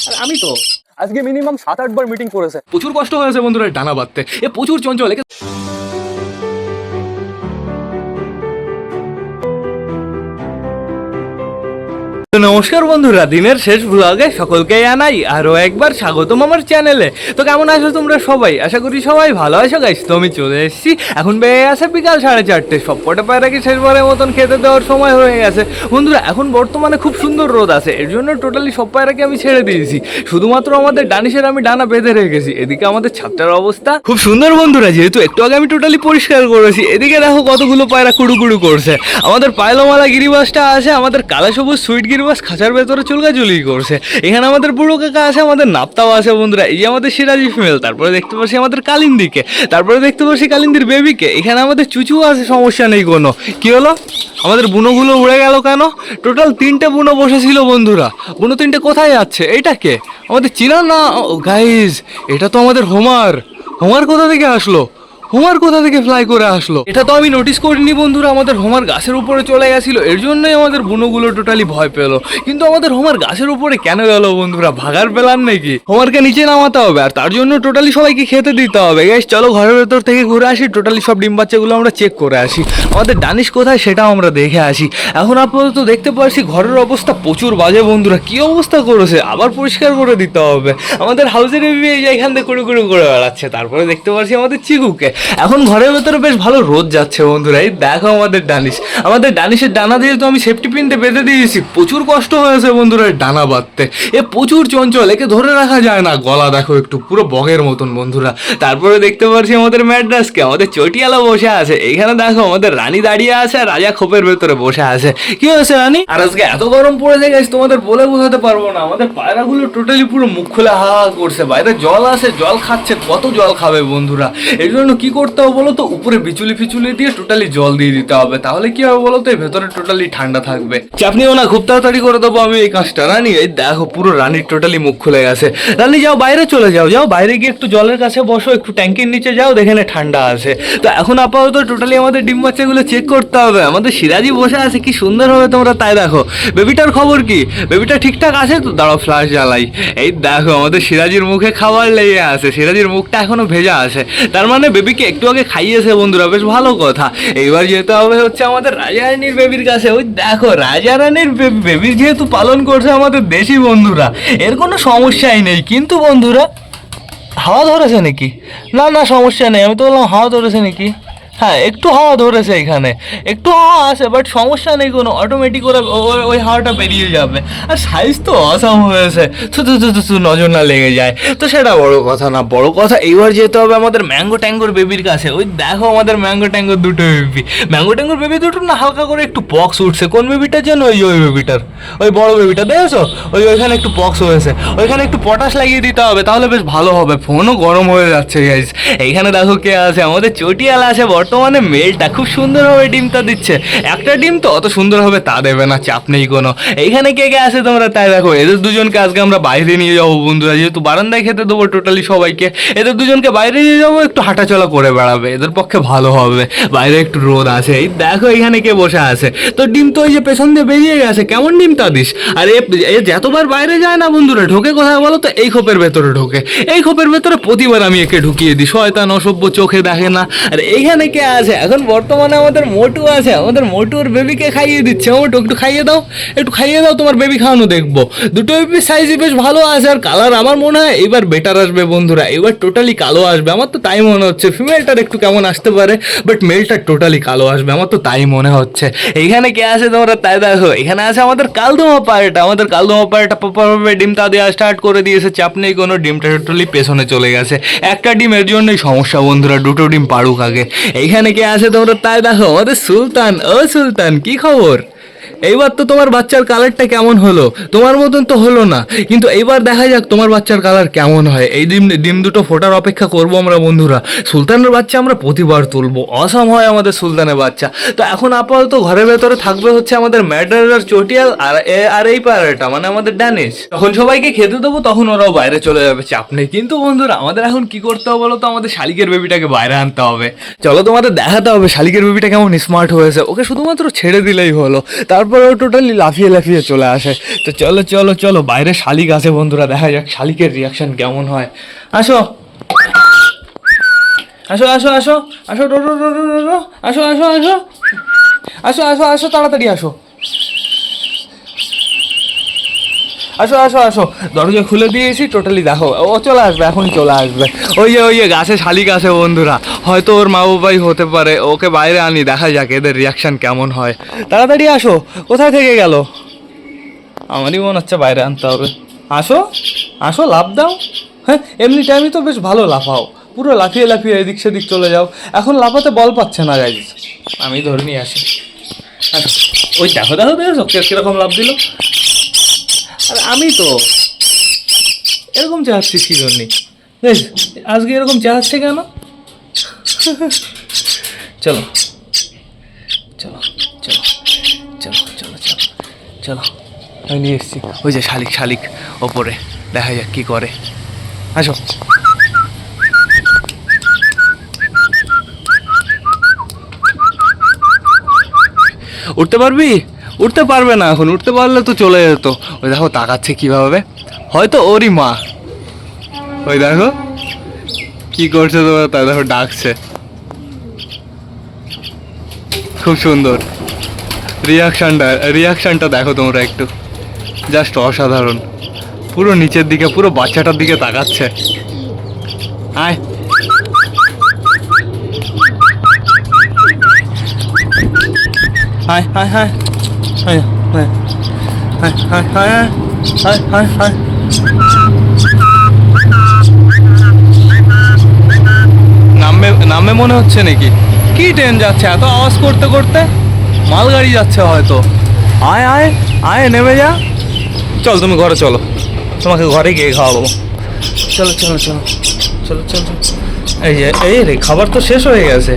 আমি তো আজকে মিনিমাম 7-8 বার মিটিং করেছে। প্রচুর কষ্ট হয়েছে বন্ধুরা ডানা বাঁধতে। এ প্রচুর চঞ্চল। নমস্কার বন্ধুরা, দিনের শেষ ব্লগে সকলকে জানাই আরও একবার স্বাগতম আমার চ্যানেলে। তো কেমন আছো তোমরা সবাই? আশা করি সবাই ভালো আছো গাইস। তো আমি চলে এসেছি, এখন বেড়ে আছে বিকাল 4:30। সব কটা পায়রাকে শেষবারের মতন খেতে দেওয়ার সময় হয়ে গেছে বন্ধুরা। এখন বর্তমানে খুব সুন্দর রোদ আছে, এর জন্য টোটালি সব পায়রাকে আমি ছেড়ে দিয়েছি। শুধুমাত্র আমাদের ডানিশের আমি ডানা বেঁধে রেখেছি। এদিকে আমাদের ছাদটার অবস্থা খুব সুন্দর বন্ধুরা, যেহেতু একটু আগে আমি টোটালি পরিষ্কার করেছি। এদিকে দেখো কতগুলো পায়রা কুড়ু করছে। আমাদের পায়লোমালা গিরিবাসটা আছে, আমাদের কালা সবুজ সুইট গিরিবাস খাঁচার ভেতরে চুলকাচুলি করছে। এখানে আমাদের বুড়ো কাকা আছে, আমাদের নাপ্তাও আছে বন্ধুরা। এই যে আমাদের সিরাজি ফিমেল, তারপরে দেখতে পাচ্ছি আমাদের কালিন্দিকে, তারপরে দেখতে পাচ্ছি কালিন্দির বেবিকে। এখানে আমাদের চুচু আছে, সমস্যা নেই কোনো। কি হলো, আমাদের বুনোগুলো উড়ে গেল কেন? টোটাল 3টে বুনো বসেছিল বন্ধুরা। বুনো 3টে কোথায় যাচ্ছে? এইটা কে? আমাদের চিনা না গাইজ, এটা তো আমাদের হোমার। হোমার কোথা থেকে আসলো? হোমার কোথা থেকে ফ্লাই করে আসলো? এটা তো আমি নোটিস করিনি বন্ধুরা। আমাদের হোমার গাছের উপরে চলে গেছিল, এর জন্যই আমাদের বুনোগুলো টোটালি ভয় পেলো। কিন্তু আমাদের হোমার গাছের উপরে কেন গেল বন্ধুরা? ভাগার প্ল্যান নাকি? হোমারকে নিচে নামাতে হবে, আর তার জন্য টোটালি সবাইকে খেতে দিতে হবে। গাইস চলো ঘরের ভেতর থেকে ঘুরে আসি, টোটালি সব ডিম বাচ্চাগুলো আমরা চেক করে আসি। আমাদের ডানিশ কোথায় সেটাও আমরা দেখে আসি। এখন আপাতত দেখতে পাচ্ছি ঘরের অবস্থা প্রচুর বাজে বন্ধুরা। কি অবস্থা করেছে, আবার পরিষ্কার করে দিতে হবে। আমাদের হাউসের এখান থেকে কুড়ু করে বেড়াচ্ছে। তারপরে দেখতে পাচ্ছি আমাদের চিকুকে। এখন ঘরের ভেতরে বেশ ভালো রোদ যাচ্ছে বন্ধুরা। এই দেখো আমাদের ডানিশ, আমাদের ডানিশের ডানা দিয়ে তো আমি সেফটি পিনতে বেঁধে দিয়েছি। প্রচুর কষ্ট হয়েছে বন্ধুরা ডানা বাঁধতে। এ প্রচুর চঞ্চল, একে ধরে রাখা যায় না। গলা দেখো একটু পুরো বগের মতন বন্ধুরা। তারপরে দেখতে পাচ্ছি আমাদের ম্যাড্রাসকে, আমাদের চটিয়ালা বসে আছে। এইখানে দেখো আমাদের রানী দাঁড়িয়ে আছে, আর রাজা খোপের ভেতরে বসে আছে। কি হয়েছে রানী? আর আজকে এত গরম পড়েছে গাইস, তোমাদের বলে বোঝাতে পারবো না। আমাদের পায়রাগুলো টোটালি পুরো মুখ খুলে হা করছে। বাইরে জল আছে, জল খাচ্ছে। কত জল খাবে বন্ধুরা? এর জন্য কি করতে হবে বলো তো? উপরে বিচুলি ফিচুলি দিয়ে টোটালি জল দিয়ে দিতে হবে। তাহলে কি হবে বলো তো? এই ভেতরে টোটালি ঠান্ডা থাকবে। চাপ নিও না, খুব তাড়াতাড়ি করে দেবো আমি এই কাজটা। রানী এই দেখো পুরো রানীর টোটালি মুখ খুলে গেছে। রানী যাও বাইরে চলে যাও, যাও বাইরে গিয়ে একটু জলের কাছে বসো, একটু ট্যাঙ্কির নিচে যাও, দেখেনে ঠান্ডা আছে। তো এখন আপাতত টোটালি আমাদের ডিম বাচ্চাগুলো চেক করতে হবে। আমাদের সিরাজি বসে আছে, কি সুন্দর হবে তোমরা তাই দেখো। বেবিটার খবর কি? বেবিটা ঠিকঠাক আছে তো? দাঁড়াও ফ্লাশ জ্বালাই। এই দেখো আমাদের সিরাজির মুখে খাবার লেগে আছে। সিরাজির মুখটা এখনো ভেজা আছে, তার মানে বেবিকে একটু আগে খাইয়েছে বন্ধুরা। বেশ ভালো কথা। এইবার যেতে হবে হচ্ছে আমাদের রাজা রানীর বেবির কাছে। ওই দেখো রাজা রানীর বেবির যেহেতু পালন করছে আমাদের দেশি বন্ধুরা, এর কোনো সমস্যাই নেই। কিন্তু বন্ধুরা হাওয়া ধরেছে নাকি? না না সমস্যা নেই। আমি তো বললাম হাওয়া ধরেছে নাকি? হ্যাঁ একটু হাওয়া ধরেছে, এখানে একটু হাওয়া আছে, বাট সমস্যা নেই কোনো। অটোমেটিক ওরা ওই হাওয়াটা বেরিয়ে যাবে। আর সাইজ তো অসাম হয়েছে, নজর না লেগে যায় তো সেটা বড় কথা না। বড় কথা এইবার যেতে হবে আমাদের ম্যাঙ্গো ট্যাঙ্গোর বেবির কাছে। ওই দেখো আমাদের ম্যাঙ্গো ট্যাঙ্গোর দুটো বেবি। ম্যাঙ্গো ট্যাঙ্গোর বেবি দুটো না হালকা করে একটু পক্স উঠছে। কোন বেবিটার জন্য? ওই বেবিটার, ওই বড় বেবিটা দেখেছো? ওইখানে একটু পক্স হয়েছে। ওইখানে একটু পটাশ লাগিয়ে দিতে হবে, তাহলে বেশ ভালো হবে। ফোনও গরম হয়ে যাচ্ছে গাইস। এইখানে দেখো কে আছে, আমাদের চটিয়ালা আছে। বর্তমানে মেলটা খুব সুন্দরভাবে ডিমটা দিচ্ছে। একটা ডিম তো অত সুন্দরভাবে তা দেবে না, চাপ নেই কোনো। এইখানে কে কে আছে তোমরা তাই দেখো। এদের দুজনকে আজকে আমরা বাইরে নিয়ে যাবো বন্ধুরা, যেহেতু বারান্দায় খেতে দেবো টোটালি সবাইকে। এদের দুজনকে বাইরে নিয়ে যাবো, একটু হাঁটাচলা করে বেড়াবে, এদের পক্ষে ভালো হবে। বাইরে একটু রোদ আছে। এই দেখো এখানে কে বসে আছে। তো ডিম তো ওই যে পেছন দিয়ে বেরিয়ে গেছে। কেমন ডিম তা দিস? আর এ যতবার বাইরে যায় না বন্ধুরা, ঢোকে কোথায় বলো তো? এই খোপের ভেতরে ঢোকে। এই খোপের ভেতরে প্রতিবার আমি একে ঢুকিয়ে দিই। শয়তান অসভ্য, চোখে দেখে না। আর এইখানে কে আছে? এখন বর্তমানে আমাদের মোটু আছে। আমাদের মোটুর বেবিকে খাইয়ে দিচ্ছে। মোটু একটু খাইয়ে দাও, একটু খাইয়ে দাও, তোমার বেবি খাওয়ানো দেখবো। দুটো বেবির সাইজই বেশ ভালো আছে। আর কালার আমার মনে হয় এবার বেটার আসবে বন্ধুরা। এবার টোটালি কালো আসবে, আমার তো তাই মনে হচ্ছে। ফিমেলটার একটু কেমন আসতে পারে, বাট মেলটার টোটালি কালো আসবে, আমার তো তাই মনে হচ্ছে। এইখানে কে আছে তোমরা তাই দেখো। এখানে আছে আমাদের কালদমা পায়রাটা। আমাদের কালদমা পায়রাটা প্রপারভাবে ডিমটা দেওয়া স্টার্ট করে দিয়েছে, চাপ নেই কোনো। ডিমটা টোটালি পেছনে চলে গেছে। একটা ডিমের জন্যই সমস্যা বন্ধুরা, দুটো ডিম পাড়ুক আগে। এইখানে কে আছে তোমরা তাই দেখো, আমাদের সুলতান। ও সুলতান, কি খবর? এইবার তো তোমার বাচ্চার কালারটা কেমন হলো? তোমার মতন তো হলো না, কিন্তু এইবার দেখা যাক তোমার বাচ্চার কালার কেমন হয়। এই ডিম দুটো ফোটার অপেক্ষা করবো আমরা বন্ধুরা। সুলতানের বাচ্চা আমরা প্রতিবার তুলবো, অসাম হয় আমাদের সুলতানের বাচ্চা। তো এখন আপাতত ঘরের ভেতরে থাকবে হচ্ছে আমাদের ম্যাডার চটিয়াল আর এই পায়রাটা, মানে আমাদের ড্যানিশ। তখন সবাইকে খেতে দেবো, তখন ওরাও বাইরে চলে যাবে, চাপ নেই। কিন্তু বন্ধুরা আমাদের এখন কি করতে হবে বলো তো? আমাদের শালিকের বেবিটাকে বাইরে আনতে হবে। চলো তোমাদের দেখাতে হবে শালিকের বেবিটা কেমন স্মার্ট হয়েছে। ওকে শুধুমাত্র ছেড়ে দিলেই হলো। তারপর তারপরেও টোটালি লাফিয়ে লাফিয়ে চলে আসে। তো চলো চলো চলো, বাইরে শালিক আছে বন্ধুরা, দেখা যাক শালিকের রিয়াকশন কেমন হয়। আসো আসো আসো আসো আসো, টো টো টো টো টো টো। আসো আসো আসো আসো আসো আসো, তাড়াতাড়ি আসো আসো আসো আসো, দরজা খুলে দিয়েছি টোটালি। দেখো ও চলে আসবে, এখনই চলে আসবে। ওই যে গাছে শালিক আছে বন্ধুরা, হয়তো ওর মা বাবাই হতে পারে। ওকে বাইরে আনি, দেখা যাক এদের রিয়াকশন কেমন হয়। তাড়াতাড়ি আসো, কোথায় থেকে গেল? আমারই মনে হচ্ছে বাইরে আনতে হবে। আসো আসো, লাফ দাও। হ্যাঁ, এমনি টাইমই তো বেশ ভালো লাফাও, পুরো লাফিয়ে লাফিয়ে এদিক সেদিক চলে যাও। এখন লাফাতে বল পাচ্ছে না গাইজ, আমি ধরে নিয়ে আসি। আসো, ওই দেখো দেখো দেখো কিরকম লাফ দিল। আর আমি তো এরকম চাচ্ছিস কি জন্যে? বেশ, আজকে এরকম চাচ্ছে কেন? চলো চলো চলো চলো চলো চলো চলো, আমি নিয়ে এসছি। ওই যে শালিক শালিক ওপরে, দেখা যাক কি করে। আসো, উঠতে পারবি? উঠতে পারবে না এখন, উঠতে পারলে তো চলে যেত। ওই দেখো তাকাচ্ছে কিভাবে, হয়তো ওরই মা। ওই দেখো কি করছে তোমরা, তাই দেখো ডাকছে। খুব সুন্দর রিয়াকশনটা দেখো তোমরা একটু, জাস্ট অসাধারণ। পুরো নিচের দিকে, পুরো বাচ্চাটার দিকে তাকাচ্ছে। আয় হায় হায় হায় হায় হায় হায় হায় হায় হায় হায় হায়। নামে মনে হচ্ছে নাকি? কি ট্রেন যাচ্ছে এত আওয়াজ করতে করতে? মালগাড়ি যাচ্ছে হয়তো। আয় আয় আয়, নেমে যা। চল তুমি ঘরে চলো, তোমাকে ঘরে গিয়ে খাওয়াবো। চলো চলো চলো চলো চলো। এই রে, খাবার তো শেষ হয়ে গেছে।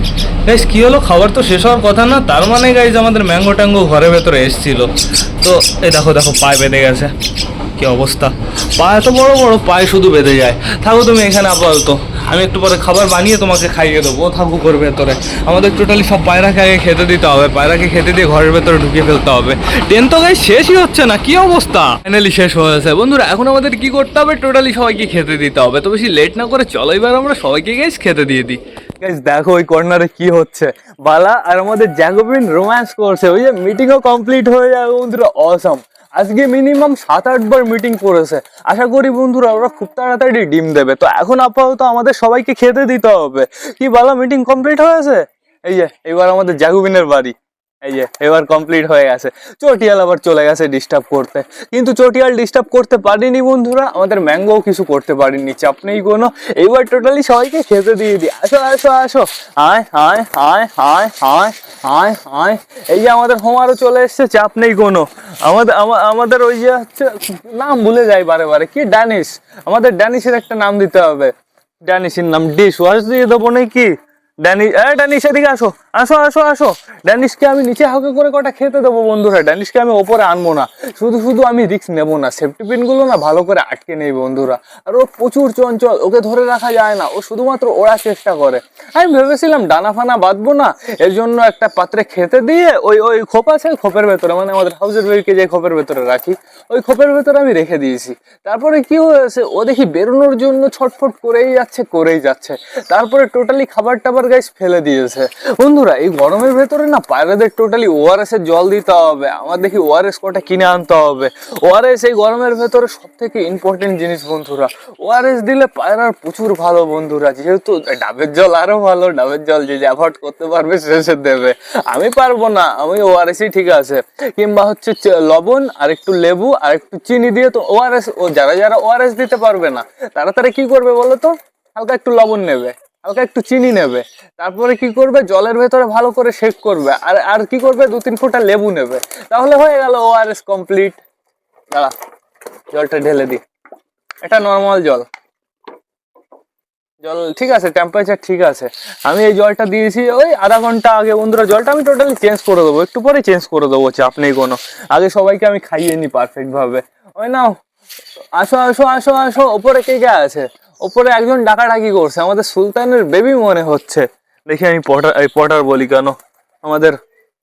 গাইস কি হলো, খাবার তো শেষ হওয়ার কথা না, তার মানে গাইস আমাদের ম্যাঙ্গো ট্যাঙ্গো ঘরের ভেতরে এসেছিল। তো এই দেখো দেখো, পায়ে বেঁধে গেছে। কি অবস্থা, পা এত বড় বড়, পায়ে শুধু বেঁধে যায়। থাকো তুমি এখানে আপাতত, আমি একটু পরে খাবার বানিয়ে তোমাকে খাইয়ে দেবো। থাকো ঘরের ভেতরে, আমাদের টোটালি সব পায়রাকে আগে খেতে দিতে হবে। পায়রাকে খেতে দিয়ে ঘরের ভেতরে ঢুকিয়ে ফেলতে হবে। ট্রেন তো গাইস শেষই হচ্ছে না, কি অবস্থা। ফাইনালি শেষ হয়েছে বন্ধুরা, এখন আমাদের কি করতে হবে, টোটালি সবাইকে খেতে দিতে হবে। তো বেশি লেট না করে চলো এবার আমরা সবাইকে গাইস খেতে দিয়ে দিই। গাইস দেখো ওই কর্নারে কি হচ্ছে, বালা আর আমাদের জ্যাকোবিন রোম্যান্স করছে। ওই যে মিটিংও কমপ্লিট হয়ে যাবে বন্ধুরা, অসাম। আজকে মিনিমাম 7-8 বার মিটিং করেছে। আশা করি বন্ধুরা ওরা খুব তাড়াতাড়ি ডিম দেবে। তো এখন আপাতত আমাদের সবাইকে খেতে দিতে হবে। কি বালা, মিটিং কমপ্লিট হয়েছে? এই যে এবার আমাদের জ্যাকোবিনের বাড়ি, এই যে এবার কমপ্লিট হয়ে গেছে। চটিয়াল আবার চলে গেছে ডিস্টার্ব করতে, কিন্তু চটিয়াল ডিস্টার্ব করতে পারিনি বন্ধুরা, আমাদের ম্যাঙ্গোও কিছু করতে পারিনি, চাপ নেই কোনো। এইবার টোটালি সবাইকে খেতে দিয়ে দিই। আসো আসো আসো, আয় আয় আয় আয় আয় আয় আয়। এই যে আমাদের হোমারও চলে এসছে, চাপ নেই কোনো। আমাদের ওই যে হচ্ছে, নাম ভুলে যাই বারে বারে, কি ড্যানিশ, আমাদের ড্যানিশের একটা নাম দিতে হবে। ড্যানিশের নাম ডিশ ওয়াশ দিয়ে দেবো নাকি? ড্যানিশ এদিকে আসো আসো আসো আসো। ড্যানিশকে আমি নিচে হালকা করে কটা খেতে দেবো বন্ধুরা, ড্যানিশকে আমি ওপরে আনবো না। শুধু শুধু আমি রিস্ক নেবো না, সেফটি পিনগুলো না ভালো করে আটকে নেই বন্ধুরা। আর ও প্রচুর চঞ্চল, ওকে ধরে রাখা যায় না, ও শুধুমাত্র ওড়ার চেষ্টা করে। আমি ভেবেছিলাম ডানা ফানা বাঁধবো না, এর জন্য একটা পাত্রে খেতে দিয়ে ওই ওই খোপ আছে, খোপের ভেতরে, মানে আমাদের হাউসের বেবিকে যে খোপের ভেতরে রাখি, ওই খোপের ভেতরে আমি রেখে দিয়েছি। তারপরে কি হয়েছে, ও দেখি বেরোনোর জন্য ছটফট করেই যাচ্ছে। তারপরে টোটালি খাবার টাবার গাইস ফেলে দিয়েছে বন্ধুরা। এই গরমের ভেতরে না পায়রাদের টোটালি ওআরএস এর জল দিতে হবে। আমার দেখি ওআরএস কটা কিনে আনতে হবে। ওআরএস এই গরমের ভেতরে সব থেকে ইম্পর্টেন্ট জিনিস বন্ধুরা। ওআরএস দিলে পায়রার প্রচুর ভালো বন্ধুরা, যেহেতু ডাবের জল আরো ভালো। ডাবের জল যে অ্যাভয়েড করতে পারবে সে দেবে, আমি পারবো না, আমি ওআরএসই ঠিক আছে। কিংবা হচ্ছে লবণ আর একটু লেবু আর একটু চিনি দিয়ে তো ওআরএস, ও যারা যারা ওআরএস দিতে পারবে না তারা কি করবে বলো তো, হালকা একটু লবণ নেবে, হালকা একটু চিনি নেবে, তারপরে কি করবে, জলের ভেতরে ভালো করে শেক করবে, আর আর কি করবে, 2-3 ফোঁটা লেবু নেবে, তাহলে হয়ে গেল ওআরএস কমপ্লিট। দাঁড়া, জলটা ঢেলে দি। এটা নর্মাল জল ঠিক আছে, টেম্পারেচার ঠিক আছে। আমি এই জলটা দিয়েছি ওই আধা ঘন্টা আগে বন্ধুরা। জলটা আমি টোটালি চেঞ্জ করে দেবো, একটু পরে চেঞ্জ করে দেবো, চাপ নেই কোনো। আগে সবাইকে আমি খাইয়ে নিই পারফেক্ট ভাবে। ওই নাও, আসো আসো আসো আসো। ওপরে কে কে আছে? ওপরে একজন ডাকাডাকি করছে, আমাদের সুলতানের বেবি মনে হচ্ছে। দেখি আমি পটার বলি কেন, আমাদের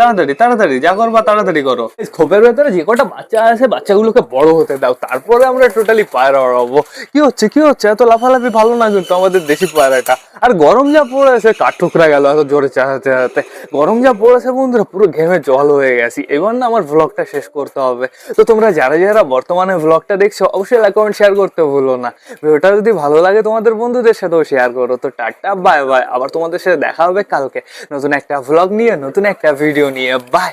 তাড়াতাড়ি তাড়াতাড়ি যা করবা তাড়াতাড়ি করো। খোপের ভেতরে যে কটা বাচ্চা আছে বাচ্চাগুলোকে বড় হতে দাও, তারপরে আমরা টোটালি পায়রা উড়াবো। কি হচ্ছে এত লাফালাফি ভালো না কিন্তু আমাদের দেশি পায়রাটা। আর গরম যা পড়েছে কাঠ ঠুকরা গেল এত জোরে চালাতে চালাতে। গরম যা পড়েছে বন্ধুরা পুরো ঘেমে জল হয়ে গেছি। এবার না আমার ব্লগটা শেষ করতে হবে। তো তোমরা যারা যারা বর্তমানে ব্লগটা দেখছো অবশ্যই লাইক কমেন্ট শেয়ার করতে ভুলো না। ভিডিওটা যদি ভালো লাগে তোমাদের বন্ধুদের সাথেও শেয়ার করো। তো টাটা বাই বাই, আবার তোমাদের সাথে দেখা হবে কালকে নতুন একটা ব্লগ নিয়ে, নতুন একটা ভিডিও নিয়ে। বাই।